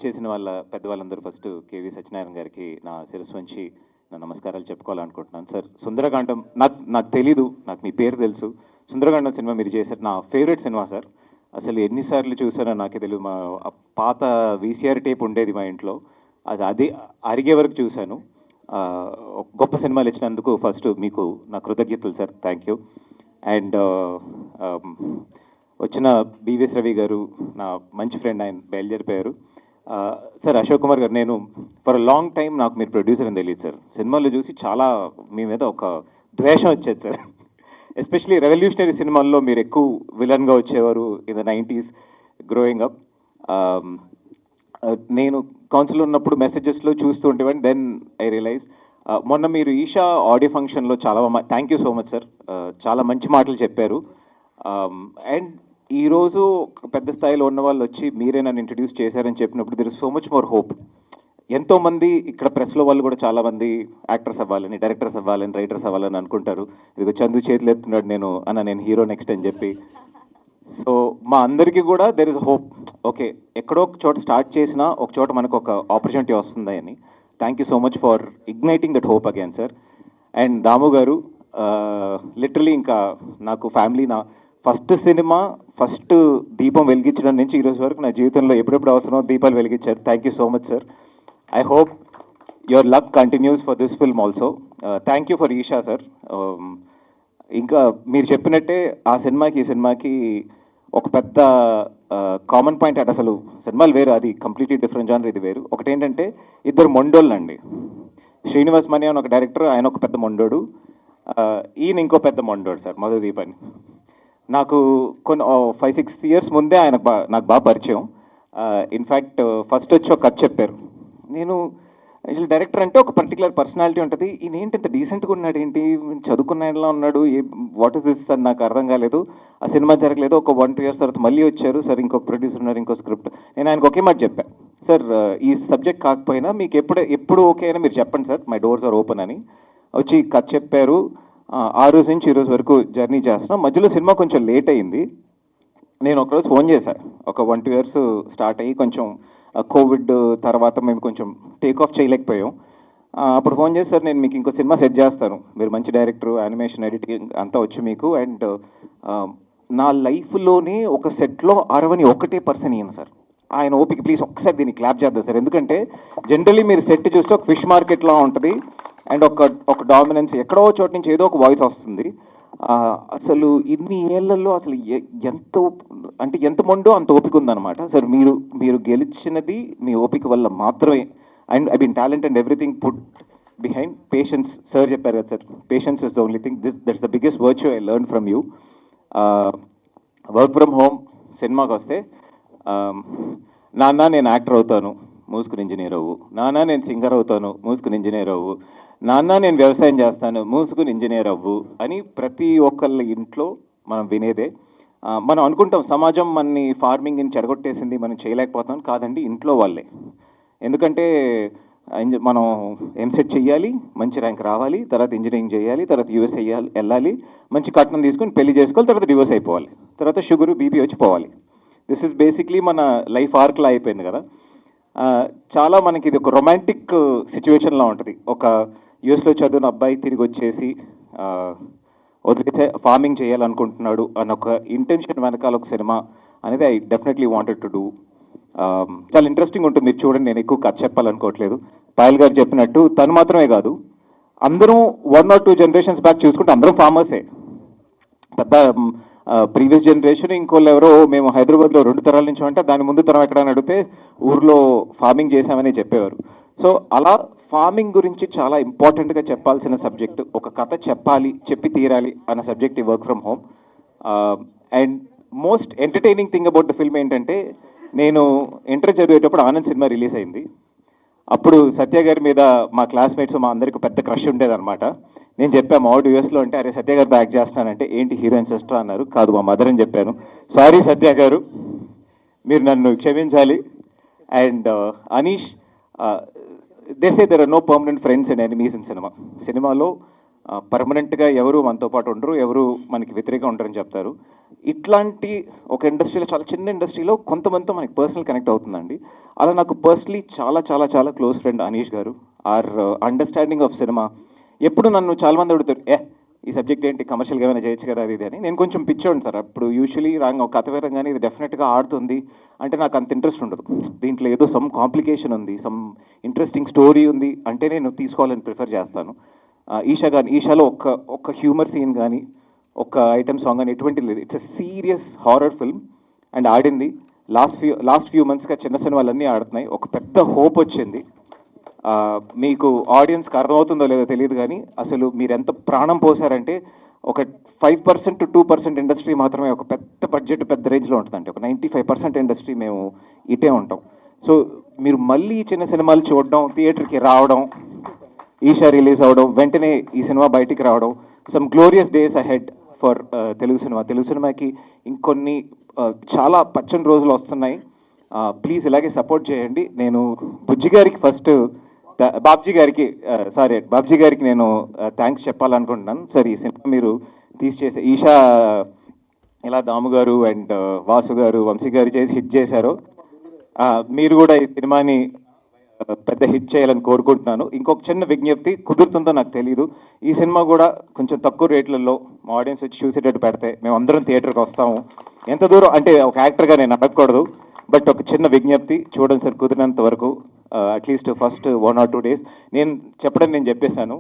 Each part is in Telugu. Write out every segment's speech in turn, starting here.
విచ్చేసిన వాళ్ళ పెద్దవాళ్ళందరూ ఫస్ట్ కేవీ సత్యనారాయణ గారికి నా శిరస్సు వంచి నా నమస్కారాలు చెప్పుకోవాలనుకుంటున్నాను. సార్, సుందరకాండం నాకు తెలీదు, నాకు మీ పేరు తెలుసు. సుందరకాండం సినిమా మీరు చేశారు, నా ఫేవరెట్ సినిమా సార్. అసలు ఎన్నిసార్లు చూసారో నాకే తెలియదు. మా పాత వీసీఆర్ టేప్ ఉండేది మా ఇంట్లో, అది అరిగే వరకు చూశాను. గొప్ప సినిమాలు ఇచ్చినందుకు ఫస్ట్ మీకు నా కృతజ్ఞతలు సార్, థ్యాంక్ యూ. అండ్ వచ్చిన బివిఎస్ రవి గారు నా మంచి ఫ్రెండ్, ఆయన బయలుదేరిపోయారు. సార్, అశోక్ కుమార్ గారు, నేను ఫర్ లాంగ్ టైం నాకు మీరు ప్రొడ్యూసర్ అని తెలియదు సార్. సినిమాల్లో చూసి చాలా మీ మీద ఒక ద్వేషం వచ్చేది సార్. ఎస్పెషలీ రెవల్యూషనరీ సినిమాల్లో మీరు ఎక్కువ విలన్గా వచ్చేవారు in the 90s growing up. నేను కౌన్సిల్ ఉన్నప్పుడు మెసేజెస్లో చూస్తూ ఉండేవాడిని. దెన్ ఐ రియలైజ్ మొన్న మీరు ఈషా ఆడియో ఫంక్షన్లో చాలా thank you so much sir, చాలా మంచి మాటలు చెప్పారు. అండ్ ఈరోజు పెద్ద స్థాయిలో ఉన్న వాళ్ళు వచ్చి మీరే నన్ను ఇంట్రడ్యూస్ చేశారని చెప్పినప్పుడు there is so much more hope. ఎంతోమంది ఇక్కడ ప్రెస్లో వాళ్ళు కూడా చాలామంది యాక్టర్స్ అవ్వాలని, డైరెక్టర్స్ అవ్వాలని, రైటర్స్ అవ్వాలని అనుకుంటారు. ఇదిగో చందు చేతులు ఎత్తున్నాడు, నేను హీరో నెక్స్ట్ అని చెప్పి. సో మా అందరికీ కూడా దెర్ ఇస్ హోప్. ఓకే, ఎక్కడో ఒక చోట స్టార్ట్ చేసినా ఒక చోట మనకు ఒక ఆపర్చునిటీ వస్తుంది అని. Thank you so much for igniting that hope again sir. And Damu garu, literally ఇంకా నాకు ఫ్యామిలీ, నా ఫస్ట్ సినిమా ఫస్ట్ దీపం వెలిగించడం నుంచి ఈరోజు వరకు నా జీవితంలో ఎప్పుడెప్పుడు అవసరమో దీపాలు వెలిగించారు. Thank you so much sir. I hope your luck continues for this film also. Thank you for Eesha sir. ఇంకా మీరు చెప్పినట్టే ఆ సినిమాకి ఈ సినిమాకి ఒక పెద్ద కామన్ పాయింట్ అంటే అసలు సినిమాలు వేరు, అది కంప్లీట్లీ డిఫరెంట్ జానర్, ఇది వేరు. ఒకటేంటంటే ఇద్దరు మొండోళ్ళు అండి. శ్రీనివాస్ మణి అని ఒక డైరెక్టర్, ఆయన ఒక పెద్ద మొండోడు, ఈయన ఇంకో పెద్ద మొండోడు సార్, మధుదీప్ అని. నాకు కొన్ని 5-6 years ముందే ఆయన నాకు బాగా పరిచయం. ఇన్ఫ్యాక్ట్ ఫస్ట్ వచ్చి ఒక కథ చెప్పారు. నేను యాక్చువల్లీ డైరెక్టర్ అంటే ఒక పర్టికులర్ పర్సనాలిటీ ఉంటుంది. ఈయన ఏంటి ఇంత డీసెంట్గా ఉన్నాడు, ఏంటి చదువుకున్నలా ఉన్నాడు, వాట్ ఇస్ దిస్ సార్, నాకు అర్థం కాలేదు. ఆ సినిమా జరగలేదు. ఒక 1-2 years తర్వాత మళ్ళీ వచ్చారు సార్, ఇంకొక ప్రొడ్యూసర్ ఉన్నారు, ఇంకో స్క్రిప్ట్. నేను ఆయనకు ఒకే మాట చెప్పాను, సార్ ఈ సబ్జెక్ట్ కాకపోయినా మీకు ఎప్పుడు ఓకే అయినా మీరు చెప్పండి sir, my doors are open అని. వచ్చి కథ చెప్పారు. ఆ రోజు నుంచి ఈ రోజు వరకు జర్నీ చేస్తున్నాం. మధ్యలో సినిమా కొంచెం లేట్ అయింది. నేను ఒకరోజు ఫోన్ చేశాను, ఒక 1-2 years స్టార్ట్ అయ్యి కొంచెం కోవిడ్ తర్వాత మేము కొంచెం టేక్ ఆఫ్ చేయలేకపోయాం. అప్పుడు ఫోన్ చేసి, సార్ నేను మీకు ఇంకో సినిమా సెట్ చేస్తాను, మీరు మంచి డైరెక్టర్, యానిమేషన్, ఎడిటింగ్ అంతా వచ్చు మీకు. అండ్ నా లైఫ్లోనే ఒక సెట్లో 61 person ఈయన సార్. ఆయన ఓపిక, ప్లీజ్ ఒక్కసారి దీన్ని క్లాప్ చేద్దాం సార్. ఎందుకంటే జనరలీ మీరు సెట్ చూస్తే ఒక ఫిష్ మార్కెట్లో ఉంటుంది అండ్ ఒక డామినెన్స్, ఎక్కడో చోటు నుంచి ఏదో ఒక వాయిస్ వస్తుంది. అసలు ఇన్ని ఏళ్లలో అసలు ఎంత మొండో అంత ఓపిక ఉందన్నమాట సార్. మీరు గెలిచినది మీ ఓపిక వల్ల మాత్రమే. And I been talent and everything put behind patience. Sir చెప్పారు కదా sir, patience is the only thing, that's the biggest virtue I learn from you. Work from home సినిమాకి వస్తే, నాన్న నేను యాక్టర్ అవుతాను, మూసుకుని ఇంజనీర్ అవ్వు. నాన్న నేను సింగర్ అవుతాను, మూసుకుని ఇంజనీర్ అవ్వు. నాన్న నేను వ్యవసాయం చేస్తాను, మూసుకుని ఇంజనీర్ అవ్వు అని ప్రతి ఒక్కళ్ళ ఇంట్లో మనం వినేదే. మనం అనుకుంటాం సమాజం మనని ఫార్మింగ్ని చెడగొట్టేసింది, మనం చేయలేకపోతాం. కాదండి, ఇంట్లో వాళ్ళే. ఎందుకంటే మనం ఎంసెట్ చెయ్యాలి, మంచి ర్యాంక్ రావాలి, తర్వాత ఇంజనీరింగ్ చేయాలి, తర్వాత యూఎస్ వెళ్ళాలి, మంచి కట్నం తీసుకుని పెళ్లి చేసుకోవాలి, తర్వాత డివోర్స్ అయిపోవాలి, తర్వాత షుగరు బీపీ వచ్చి పోవాలి. దిస్ ఇస్ బేసిక్లీ మన లైఫ్ ఆర్క్లా అయిపోయింది కదా. చాలా మనకి ఇది ఒక రొమాంటిక్ సిచ్యువేషన్లా ఉంటుంది. ఒక యూఎస్లో చదివిన అబ్బాయి తిరిగి వచ్చేసి వదిలేసే ఫార్మింగ్ చేయాలనుకుంటున్నాడు అన్న ఒక ఇంటెన్షన్ వెనకాల ఒక సినిమా అనేది I definitely wanted to do. చాలా ఇంట్రెస్టింగ్ ఉంటుంది, మీరు చూడండి. నేను ఎక్కువ కథ చెప్పాలనుకోవట్లేదు. పాయల్ గారు చెప్పినట్టు తను మాత్రమే కాదు, అందరం 1 or 2 generations బ్యాక్ చూసుకుంటే అందరం ఫార్మర్సే. పెద్ద ప్రీవియస్ జనరేషన్ ఇంకోళ్ళు ఎవరో మేము హైదరాబాద్లో 2 తరాల నుంచి అంటే దాని ముందు తరం ఎక్కడని అడిగితే ఊర్లో ఫార్మింగ్ చేశామని చెప్పేవారు. సో అలా ఫార్మింగ్ గురించి చాలా ఇంపార్టెంట్గా చెప్పాల్సిన సబ్జెక్ట్, ఒక కథ చెప్పి తీరాలి అన్న సబ్జెక్ట్ ఈ work from home. And most entertaining thing about the film ఏంటంటే, నేను ఇంటర్ చదివేటప్పుడు ఆనంద్ సినిమా రిలీజ్ అయింది. అప్పుడు సత్య గారి మీద మా క్లాస్మేట్స్ మా అందరికి పెద్ద క్రష్ ఉండేదన్నమాట. నేను చెప్పాను మా వాడు యూఎస్లో అంటే, అరే సత్య గారితో యాక్ట్ చేస్తానంటే, ఏంటి హీరోయిన్ సిస్టర్ అన్నారు. కాదు మా మదర్ అని చెప్పాను. సారీ సత్య గారు, మీరు నన్ను క్షమించాలి. And Anish, they say there are no permanent friends and enemies in సినిమాలో పర్మనెంట్గా ఎవరు మనతో పాటు ఉండరు, ఎవరు మనకి వ్యతిరేకంగా ఉండరని చెప్తారు. ఇట్లాంటి ఒక ఇండస్ట్రీలో, చాలా చిన్న ఇండస్ట్రీలో కొంతమందితో మనకి పర్సనల్ కనెక్ట్ అవుతుందండి. అలా నాకు పర్సనలీ చాలా చాలా చాలా close friend Anish garu. Our understanding of cinema. ఎప్పుడు నన్ను చాలామంది అడుగుతారు, ఈ సబ్జెక్ట్ ఏంటి, కమర్షియల్గా ఏమైనా చేయొచ్చు కదా అది ఇది అని. నేను కొంచెం పిచ్చోండి సార్. అప్పుడు యూజువలీ రాంగ్ ఒక కథ వేరంగానే ఇది డెఫినెట్గా ఆడుతుంది అంటే నాకు అంత ఇంట్రెస్ట్ ఉండదు. దీంట్లో ఏదో సమ్ కాంప్లికేషన్ ఉంది, సమ్ ఇంట్రెస్టింగ్ స్టోరీ ఉంది అంటే నేను తీసుకోవాలని ప్రిఫర్ చేస్తాను. ఈషాలో ఒక్క హ్యూమర్ సీన్ కానీ, ఒక్క ఐటమ్ సాంగ్ కానీ ఎటువంటి లేదు. It's a serious horror film and ఆడింది. లాస్ట్ ఫ్యూ మంత్స్గా చిన్న సినిమాలన్నీ ఆడుతున్నాయి. ఒక పెద్ద హోప్ వచ్చింది. మీకు ఆడియన్స్కి అర్థమవుతుందో లేదో తెలియదు కానీ అసలు మీరు ఎంత ప్రాణం పోసారంటే, ఒక 5% to 2% ఇండస్ట్రీ మాత్రమే ఒక పెద్ద బడ్జెట్ పెద్ద రేంజ్లో ఉంటుందండి. ఒక 95% ఇండస్ట్రీ మేము ఇటే ఉంటాం. సో మీరు మళ్ళీ చిన్న సినిమాలు చూడడం, థియేటర్కి రావడం, ఈషా రిలీజ్ అవ్వడం, వెంటనే ఈ సినిమా బయటికి రావడం, some glorious days ahead for Telugu సినిమాకి ఇంకొన్ని చాలా పచ్చని రోజులు వస్తున్నాయి. ప్లీజ్ ఇలాగే సపోర్ట్ చేయండి. నేను బుజ్జి గారికి ఫస్ట్, బాబ్జీ గారికి నేను థ్యాంక్స్ చెప్పాలనుకుంటున్నాను. సార్, ఈ సినిమా మీరు తీసి ఈషా ఇలా దాము గారు అండ్ వాసు గారు, వంశీ గారు చేసి హిట్ చేశారు. మీరు కూడా ఈ సినిమాని పెద్ద హిట్ చేయాలని కోరుకుంటున్నాను. ఇంకొక చిన్న విజ్ఞప్తి, కుదురుతుందో నాకు తెలియదు, ఈ సినిమా కూడా కొంచెం తక్కువ రేట్లలో మా ఆడియన్స్ వచ్చి చూసేటట్టు పెడితే మేము అందరం థియేటర్కి వస్తాము. ఎంత దూరం అంటే ఒక యాక్టర్గా నేను అడగకూడదు, బట్ ఒక చిన్న విజ్ఞప్తి, చూడండి సార్ కుదిరినంత వరకు. అట్లీస్ట్ ఫస్ట్ 1 or 2 days నేను చెప్పేశాను,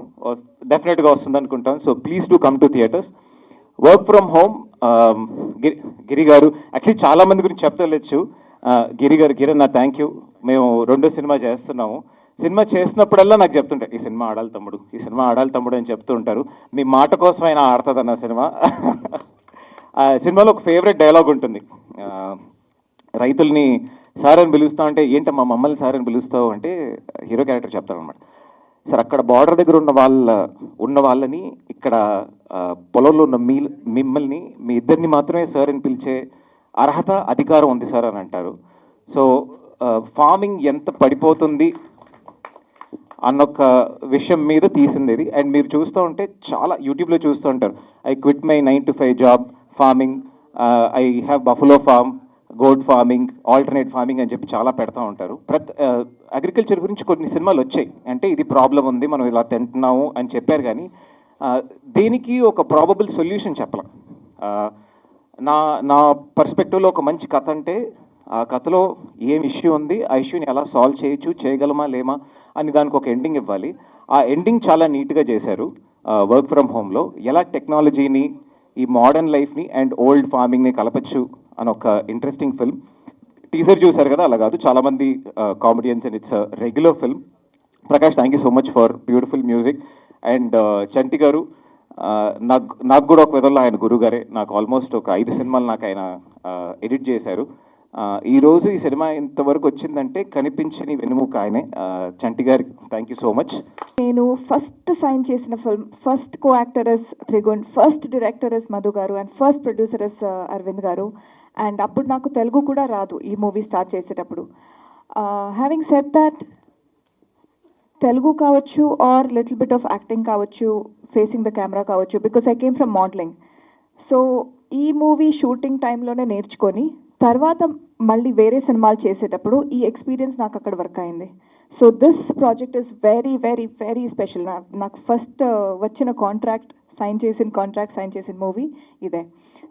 డెఫినెట్గా వస్తుంది అనుకుంటాను. So please to come to theatres. Work from home, Giri garu actually చాలా మంది గురించి చెప్తలేచ్చు. గిరి నా థ్యాంక్ యూ. మేము 2వ సినిమా చేస్తున్నాము. సినిమా చేసినప్పుడల్లా నాకు చెప్తుంటారు, ఈ సినిమా ఆడాలి తమ్ముడు అని చెప్తూ ఉంటారు. మీ మాట కోసమైనా ఆడుతుందన్న సినిమా. సినిమాలో ఒక ఫేవరెట్ డైలాగ్ ఉంటుంది, రైతుల్ని సార్ అని పిలుస్తావు అంటే, ఏంటమ్మా మమ్మల్ని సార్ అని పిలుస్తావు అంటే హీరో క్యారెక్టర్ చెప్తాడు అనమాట. సార్, అక్కడ బార్డర్ దగ్గర ఉన్న వాళ్ళని ఇక్కడ పొలంలో ఉన్న మిమ్మల్ని మీ ఇద్దరిని మాత్రమే సార్ అని పిలిచే అర్హత, అధికారం ఉంది సార్ అని అంటారు. సో ఫార్మింగ్ ఎంత పడిపోతుంది అన్నొక విషయం మీద తీసింది ఇది. అండ్ మీరు చూస్తూ ఉంటే చాలా యూట్యూబ్లో చూస్తూ ఉంటారు, I quit my 9 to 5 job, farming, I have buffalo farm, goat farming, alternate farming అని చెప్పి చాలా పెడతా ఉంటారు. అగ్రికల్చర్ గురించి కొన్ని సినిమాలు వచ్చాయి, అంటే ఇది ప్రాబ్లం ఉంది మనం ఇలా తింటున్నాము అని చెప్పారు, కానీ దేనికి ఒక ప్రాబబుల్ సొల్యూషన్ చెప్పలేం. నా పర్స్పెక్టివ్లో ఒక మంచి కథ అంటే, ఆ కథలో ఏం ఇష్యూ ఉంది, ఆ ఇష్యూని ఎలా సాల్వ్ చేయగలమా లేమా అని దానికి ఒక ఎండింగ్ ఇవ్వాలి. ఆ ఎండింగ్ చాలా నీట్గా చేశారు. వర్క్ ఫ్రమ్ హోమ్లో ఎలా టెక్నాలజీని, ఈ మోడర్న్ లైఫ్ని అండ్ ఓల్డ్ ఫార్మింగ్ని కలపచ్చు అని ఒక ఇంట్రెస్టింగ్ ఫిల్మ్. టీజర్ చూశారు కదా, అలా కాదు, చాలామంది comedians and it's regular film. Prakash, thank you so much for beautiful music. And Chanti garu, నాకు కూడా ఒక విధంలో ఆయన గురువు గారే. నాకు ఆల్మోస్ట్ ఒక 5 సినిమాలు నాకు ఆయన ఎడిట్ చేశారు. ఈరోజు ఈ సినిమా ఇంతవరకు వచ్చిందంటే కనిపించని వెనుముక ఆయనే. చంటి గారికి థ్యాంక్ యూ సో మచ్. నేను ఫస్ట్ సైన్ చేసిన film, first co actor is Trigun, first director is Madhu garu and first producer is Aravind garu. And అప్పుడు నాకు తెలుగు కూడా రాదు ఈ మూవీ స్టార్ట్ చేసేటప్పుడు. హ్యావింగ్ సెడ్ దట్, తెలుగు కావచ్చు or little bit of acting కావచ్చు, ఫేసింగ్ ద కెమెరా కావచ్చు, because I came from modelling. So ఈ మూవీ షూటింగ్ టైంలోనే నేర్చుకొని తర్వాత మళ్ళీ వేరే సినిమాలు చేసేటప్పుడు ఈ ఎక్స్పీరియన్స్ నాకు అక్కడ వర్క్ అయింది. So this project is very very very special. నాకు ఫస్ట్ వచ్చిన కాంట్రాక్ట్ సైన్ చేసిన మూవీ ఇదే.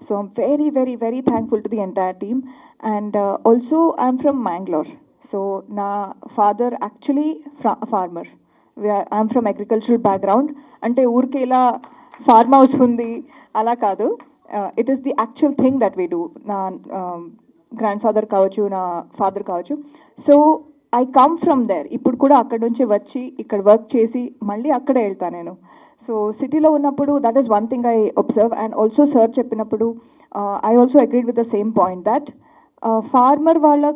So I'm very very very thankful to the entire team. And also I'm from Mangalore. So నా father actually farmer. I'm from agricultural background. అంటే ఊరికే ఇలా ఫార్మ్ హౌస్ ఉంది అలా కాదు, it is the actual thing that we do. నా గ్రాండ్ ఫాదర్ కావచ్చు, నా ఫాదర్ కావచ్చు. So I come from there. ఇప్పుడు కూడా అక్కడ నుంచి వచ్చి ఇక్కడ వర్క్ చేసి మళ్ళీ అక్కడే వెళ్తాను నేను. సో సిటీలో ఉన్నప్పుడు that is one thing I observe. And also sir చెప్పినప్పుడు I also agreed with the same point that farmer వాళ్ళ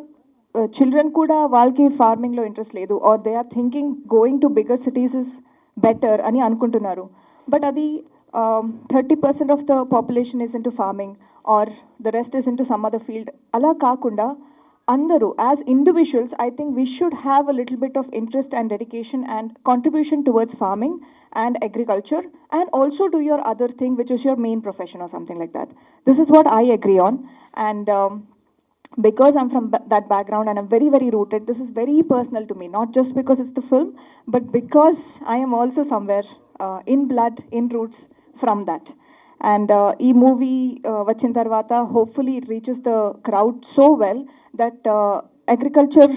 చిల్డ్రన్ కూడా వాళ్ళకి ఫార్మింగ్లో ఇంట్రెస్ట్ లేదు, or they are thinking going to bigger cities is better అని అనుకుంటున్నారు. బట్ అది 30% of the population is into farming or the rest is into some other field. అలా కాకుండా Andaru, as individuals, I think we should have a little bit of interest and dedication and contribution towards farming and agriculture, and also do your other thing, which is your main profession or something like that. This is what I agree on. And because I'm from that background and I'm very, very rooted, this is very personal to me, not just because it's the film, but because I am also somewhere in blood, in roots from that. And ఈ మూవీ వచ్చిన తర్వాత hopefully it reaches the crowd so well that agriculture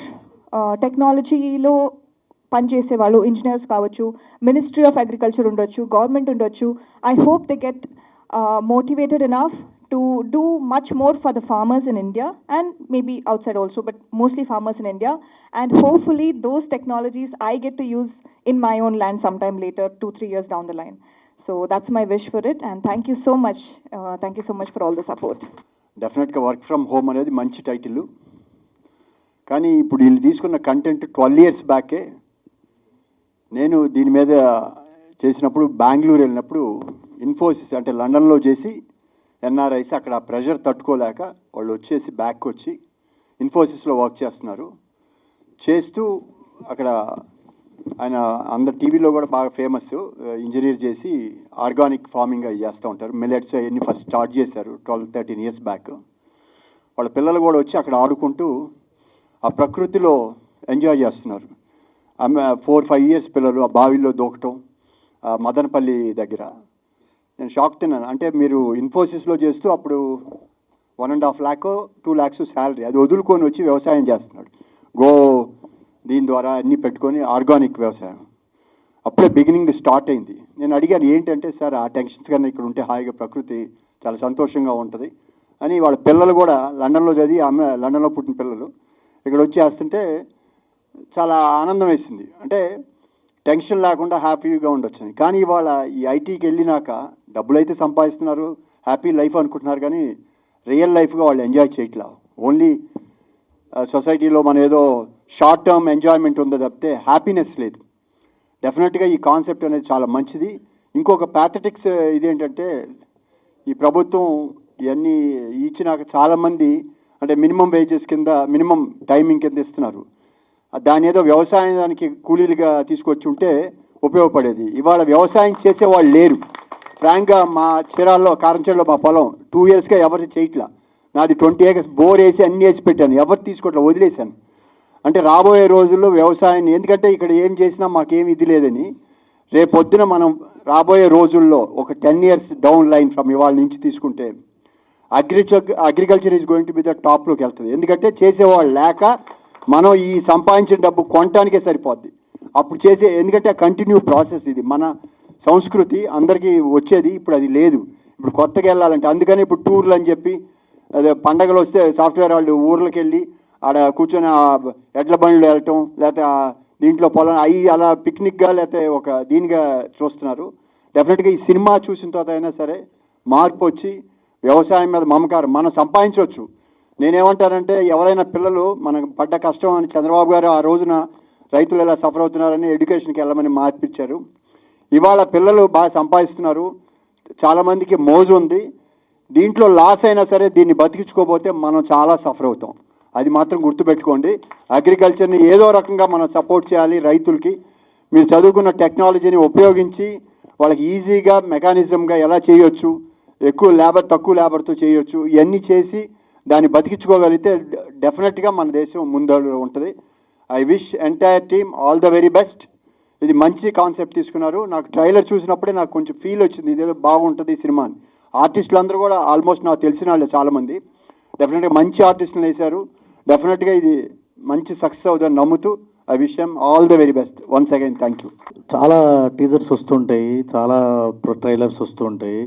టెక్నాలజీలో పనిచేసే వాళ్ళు ఇంజనీర్స్ కావచ్చు, మినిస్ట్రీ ఆఫ్ అగ్రికల్చర్ ఉండొచ్చు, గవర్నమెంట్ ఉండొచ్చు, I hope they get motivated enough to do much more for the farmers in India and maybe outside also, but mostly farmers in India. And hopefully those technologies I get to use in my own land sometime later, 2-3 years down the line. So that's my wish for it, and thank you so much. Thank you so much for all the support. డెఫినెట్గా వర్క్ ఫ్రమ్ హోమ్ అనేది మంచి టైటిల్, కానీ ఇప్పుడు వీళ్ళు తీసుకున్న కంటెంట్ 12 years బ్యాకే నేను దీని మీద చేసినప్పుడు బెంగళూరు వెళ్ళినప్పుడు ఇన్ఫోసిస్ అంటే లండన్లో చేసి ఎన్ఆర్ఐస్ అక్కడ ప్రెషర్ తట్టుకోలేక వాళ్ళు వచ్చేసి బ్యాక్ వచ్చి ఇన్ఫోసిస్లో వర్క్ చేస్తున్నారు. చేస్తూ అక్కడ ఆయన అందరు టీవీలో కూడా బాగా ఫేమస్ ఇంజనీర్ చేసి ఆర్గానిక్ ఫార్మింగ్ అవి చేస్తూ ఉంటారు. మిల్లెట్స్ అవన్నీ ఫస్ట్ స్టార్ట్ చేశారు 12-13 years బ్యాక్. వాళ్ళ పిల్లలు కూడా వచ్చి అక్కడ ఆడుకుంటూ ఆ ప్రకృతిలో ఎంజాయ్ చేస్తున్నారు. 4-5 years పిల్లలు ఆ బావిలో దూకటం మదనపల్లి దగ్గర. నేను షాక్ తిన్నాను. అంటే మీరు ఇన్ఫోసిస్లో చేస్తూ అప్పుడు 1.5 lakh 2 lakhs శాలరీ, అది వదులుకొని వచ్చి వ్యవసాయం చేస్తున్నాడు. దీని ద్వారా అన్నీ పెట్టుకొని ఆర్గానిక్ వ్యవసాయం అప్పుడే బిగినింగ్ స్టార్ట్ అయింది. నేను అడిగాను ఏంటంటే, సార్ ఆ టెన్షన్స్ కన్నా ఇక్కడ ఉంటే హాయిగా ప్రకృతి చాలా సంతోషంగా ఉంటుంది అని. వాళ్ళ పిల్లలు కూడా లండన్లో చదివి, ఆమె లండన్లో పుట్టిన పిల్లలు ఇక్కడ వచ్చి వేస్తుంటే చాలా ఆనందం వేసింది. అంటే టెన్షన్ లేకుండా హ్యాపీగా ఉండొచ్చు. కానీ ఇవాళ ఈ ఐటీకి వెళ్ళినాక డబ్బులు అయితే సంపాదిస్తున్నారు, హ్యాపీ లైఫ్ అనుకుంటున్నారు, కానీ రియల్ లైఫ్గా వాళ్ళు ఎంజాయ్ చేయట్లా. ఓన్లీ సొసైటీలో మన ఏదో షార్ట్ టర్మ్ ఎంజాయ్మెంట్ ఉందో తప్పితే హ్యాపీనెస్ లేదు. డెఫినెట్గా ఈ కాన్సెప్ట్ అనేది చాలా మంచిది. ఇంకొక ప్యాథటిక్స్ ఇదేంటంటే, ఈ ప్రభుత్వం ఇవన్నీ ఇచ్చినాక చాలామంది అంటే మినిమం వేజెస్ కింద, మినిమం టైమింగ్ కింద ఇస్తున్నారు. దాని ఏదో వ్యవసాయానికి కూలీలుగా తీసుకొచ్చి ఉంటే ఉపయోగపడేది. ఇవాళ వ్యవసాయం చేసేవాళ్ళు లేరు. ఫ్రాంక్గా మా చీరాల్లో కారంచేడులో మా పొలం 2 yearsగా ఎవరు చేయట్లా. నాది 20 acres బోర్ వేసి అన్నీ వేసి పెట్టాను, ఎవరు తీసుకోవట్లా, వదిలేశాను. అంటే రాబోయే రోజుల్లో వ్యవసాయాన్ని, ఎందుకంటే ఇక్కడ ఏం చేసినా మాకేం ఇది లేదని, రేపొద్దున మనం రాబోయే రోజుల్లో ఒక 10 years డౌన్ లైన్ ఫ్రమ్ ఇవాళ నుంచి తీసుకుంటే agriculture is going to be the టాప్లోకి వెళ్తుంది. ఎందుకంటే చేసేవాళ్ళు లేక మనం ఈ సంపాదించిన డబ్బు కొనటానికే సరిపోద్ది అప్పుడు చేసే. ఎందుకంటే కంటిన్యూ ప్రాసెస్ ఇది. మన సంస్కృతి అందరికీ వచ్చేది, ఇప్పుడు అది లేదు. ఇప్పుడు కొత్తగా వెళ్ళాలంటే అందుకని ఇప్పుడు టూర్లు అని చెప్పి, అదే పండగలు వస్తే సాఫ్ట్వేర్ వాళ్ళు ఊర్లకు వెళ్ళి ఆడ కూర్చొని ఎడ్ల బండ్లు వెళ్ళటం, లేకపోతే దీంట్లో పొలం అవి అలా పిక్నిక్గా లేకపోతే ఒక దీనిగా చూస్తున్నారు. డెఫినెట్గా ఈ సినిమా చూసిన తర్వాత అయినా సరే మార్పు వచ్చి వ్యవసాయం మీద మమకారం మనం సంపాదించవచ్చు. నేనేమంటానంటే, ఎవరైనా పిల్లలు మనకు పడ్డ కష్టం అని చంద్రబాబు గారు ఆ రోజున రైతులు ఎలా సఫర్ అవుతున్నారని ఎడ్యుకేషన్కి వెళ్ళమని మార్పించారు. ఇవాళ పిల్లలు బాగా సంపాదిస్తున్నారు, చాలామందికి మోజు ఉంది. దీంట్లో లాస్ అయినా సరే దీన్ని బతికించుకోకపోతే మనం చాలా సఫర్ అవుతాం. అది మాత్రం గుర్తుపెట్టుకోండి. అగ్రికల్చర్ని ఏదో రకంగా మనం సపోర్ట్ చేయాలి. రైతులకి మీరు చదువుకున్న టెక్నాలజీని ఉపయోగించి వాళ్ళకి ఈజీగా మెకానిజంగా ఎలా చేయొచ్చు, ఎక్కువ లేబర్ తక్కువ లేబర్తో చేయొచ్చు, ఇవన్నీ చేసి దాన్ని బతికించుకోగలిగితే డెఫినెట్గా మన దేశం ముందడుగు ఉంటుంది. I wish entire team all the very best. ఇది మంచి కాన్సెప్ట్ తీసుకున్నారు. నాకు ట్రైలర్ చూసినప్పుడే నాకు కొంచెం ఫీల్ వచ్చింది, ఇదేదో బాగుంటుంది ఈ సినిమా అని. ఆర్టిస్టులు అందరూ కూడా ఆల్మోస్ట్ నాకు తెలిసిన వాళ్ళు చాలామంది డెఫినెట్గా మంచి ఆర్టిస్టులు వేశారు. డెఫినెట్గా ఇది మంచి సక్సెస్ అవుతుందని నమ్ముతూ I wish them all the very best. Once again thank you. చాలా టీజర్స్ వస్తుంటాయి, చాలా ట్రైలర్స్ వస్తూ ఉంటాయి.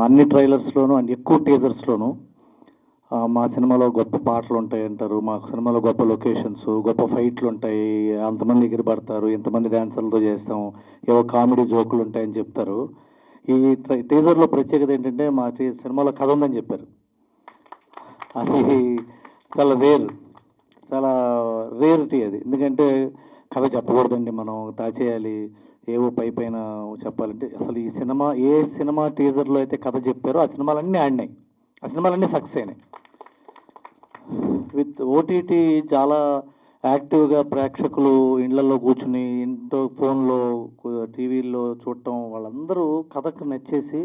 అన్ని ట్రైలర్స్లోనూ అండ్ ఎక్కువ టీజర్స్లోనూ మా సినిమాలో గొప్ప పాటలు ఉంటాయి అంటారు, మా సినిమాలో గొప్ప లొకేషన్స్, గొప్ప ఫైట్లు ఉంటాయి, అంతమంది ఎగిరిపడతారు, ఇంతమంది డ్యాన్సర్లతో చేస్తాం, ఏవో కామెడీ జోకులు ఉంటాయని చెప్తారు. ఈ టీజర్లో ప్రత్యేకత ఏంటంటే, మా సినిమాలో కథ ఉందని చెప్పారు. అది చాలా చాలా రేరిటీ అది. ఎందుకంటే కథ చెప్పకూడదండి, మనం దాచేయాలి, ఏవో పైన చెప్పాలంటే. అసలు ఈ సినిమా ఏ సినిమా టీజర్లో అయితే కథ చెప్పారో ఆ సినిమాలన్నీ ఆడినాయి, ఆ సినిమాలన్నీ సక్సెస్ అయినాయి. విత్ ఓటీటీ చాలా యాక్టివ్గా ప్రేక్షకులు ఇళ్లలో కూర్చుని ఇంట్లో ఫోన్లో టీవీల్లో చూడటం వాళ్ళందరూ కథకు నచ్చేసి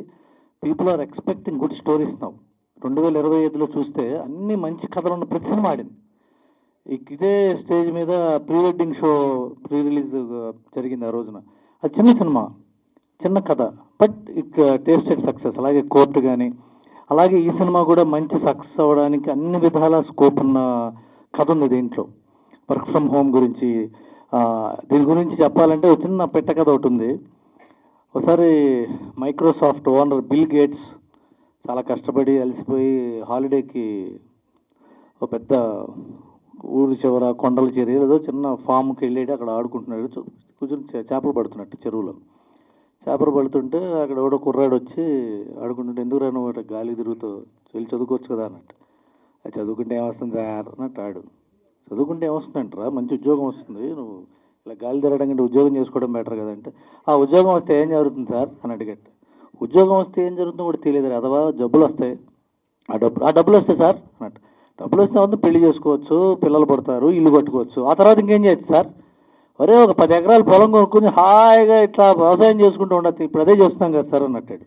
people are expecting good stories now. 2025లో చూస్తే అన్ని మంచి కథలు ఉన్న ప్రతి సినిమా ఆడింది. ఇదే స్టేజ్ మీద pre wedding show pre release జరిగింది ఆ రోజున. అది చిన్న సినిమా, చిన్న కథ, బట్ ఇట్ టేస్టెడ్ సక్సెస్. అలాగే కోర్టు కానీ, అలాగే ఈ సినిమా కూడా మంచి సక్సెస్ అవ్వడానికి అన్ని విధాల స్కోప్ ఉన్న కథ ఉంది దీంట్లో. వర్క్ ఫ్రమ్ హోమ్ గురించి, దీని గురించి చెప్పాలంటే ఒక చిన్న పెట్ట కథ ఒకటి ఉంది. ఒకసారి మైక్రోసాఫ్ట్ ఓనర్ బిల్ గేట్స్ చాలా కష్టపడి అలసిపోయి హాలిడేకి ఒక పెద్ద ఊరి చివర కొండల చెరి ఏదో చిన్న ఫామ్కి వెళ్ళాడు. అక్కడ ఆడుకుంటున్నాడు, కూర్చొని చేపలు పడుతున్నట్టు చెరువులో. చేపలు పడుతుంటే అక్కడ ఎవడో కుర్రాడు వచ్చి ఆడుకుంటుంటే, ఎందుకు రాను గాలి తిరుగుతూ వెళ్ళి చదువుకోవచ్చు కదా అన్నట్టు. అది చదువుకుంటే ఏమొస్తుంది సార్ అన్నట్టు ఆడు. చదువుకుంటే ఏమొస్తుందంటారా, మంచి ఉద్యోగం వస్తుంది, నువ్వు ఇలా గాలి తిరగడం కంటే ఉద్యోగం చేసుకోవడం బెటర్ కదంటే, ఆ ఉద్యోగం వస్తే ఏం జరుగుతుంది సార్ అని అడిగట్టు. ఉద్యోగం వస్తే ఏం జరుగుతుందో కూడా తెలియదు, అథవా జబ్బులు వస్తాయి, ఆ డబ్బులు వస్తాయి సార్ అన్నట్టు. డబ్బులు వస్తే వద్ద పెళ్లి చేసుకోవచ్చు, పిల్లలు పడతారు, ఇల్లు కట్టుకోవచ్చు, ఆ తర్వాత ఇంకేం చేయొచ్చు సార్. ఒరే ఒక 10 ఎకరాలు పొలం కొనుక్కుని హాయిగా ఇట్లా వ్యవసాయం చేసుకుంటూ ఉండదు, ఇప్పుడు అదే చేస్తున్నాం కదా సార్ అన్నట్టాడు.